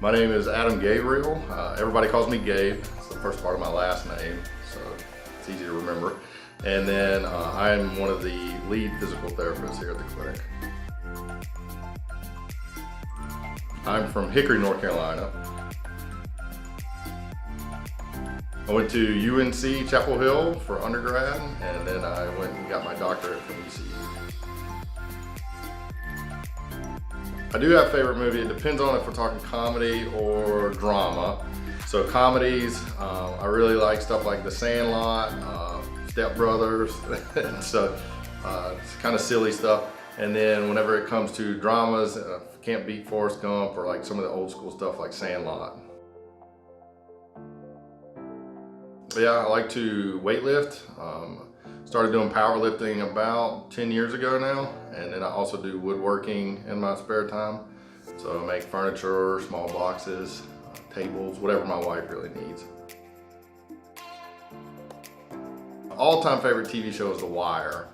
My name is Adam Gabriel. Everybody calls me Gabe. It's the first part of my last name, so it's easy to remember. And then I'm one of the lead physical therapists here at the clinic. I'm from Hickory, North Carolina. I went to UNC Chapel Hill for undergrad, and then I went and got my doctorate from ECU. I do have a favorite movie. It depends on if we're talking comedy or drama. So comedies, I really like stuff like The Sandlot, Step Brothers, and so it's kind of silly stuff. And then whenever it comes to dramas, can't beat Forrest Gump or like some of the old school stuff like Sandlot. But yeah, I like to weightlift. Started doing powerlifting about 10 years ago now, and then I also do woodworking in my spare time. So I make furniture, small boxes, tables, whatever my wife really needs. All-time favorite TV show is The Wire,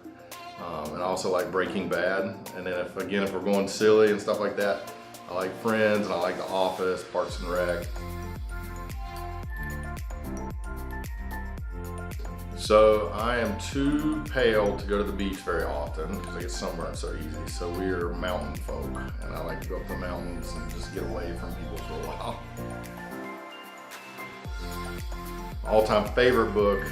and I also like Breaking Bad. And then if we're going silly and stuff like that, I like Friends and I like The Office, Parks and Rec. So I am too pale to go to the beach very often because I get sunburned so easy. So we are mountain folk, and I like to go up the mountains and just get away from people for a while. All-time favorite book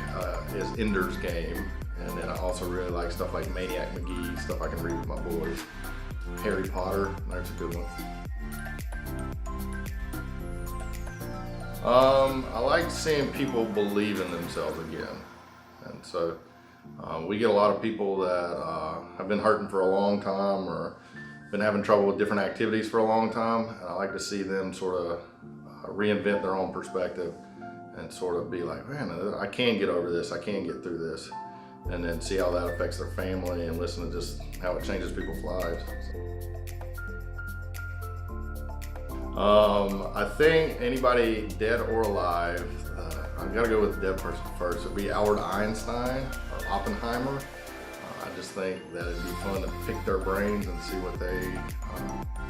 is Ender's Game, and then I also really like stuff like Maniac McGee, stuff I can read with my boys. Harry Potter, that's a good one. I like seeing people believe in themselves again. And so we get a lot of people that have been hurting for a long time or been having trouble with different activities for a long time. And I like to see them sort of reinvent their own perspective and sort of be like, man, I can get over this, I can get through this. And then see how that affects their family and listen to just how it changes people's lives. I think anybody dead or alive, I've got to go with the dead person first. It'd be Albert Einstein or Oppenheimer. I just think that it'd be fun to pick their brains and see what they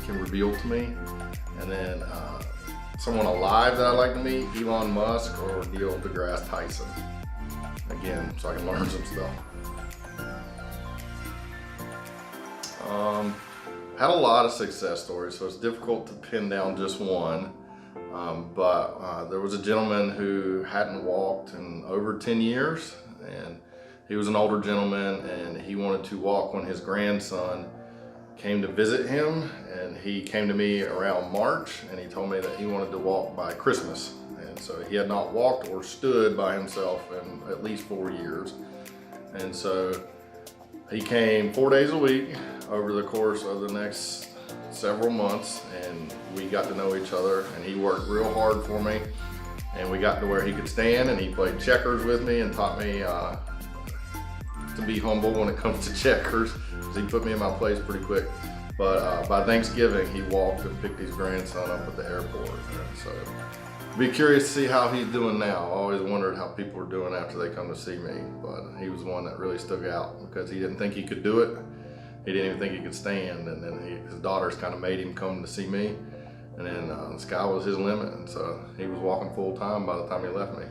can reveal to me. And then someone alive that I'd like to meet, Elon Musk or Neil deGrasse Tyson. Again, so I can learn some stuff. Had a lot of success stories, so it's difficult to pin down just one. But there was a gentleman who hadn't walked in over 10 years, and he was an older gentleman, and he wanted to walk when his grandson came to visit him. And he came to me around March, and he told me that he wanted to walk by Christmas. And so he had not walked or stood by himself in at least 4 years. And so he came 4 days a week over the course of the next several months, and we got to know each other, and he worked real hard for me, and we got to where he could stand, and he played checkers with me and taught me to be humble when it comes to checkers, because he put me in my place pretty quick. But by Thanksgiving, he walked and picked his grandson up at the airport, and so be curious to see how he's doing now. I always wondered how people were doing after they come to see me, but he was one that really stuck out because he didn't think he could do it. He didn't even think he could stand, and then his daughters kind of made him come to see me, and then the sky was his limit, and so he was walking full time by the time he left me.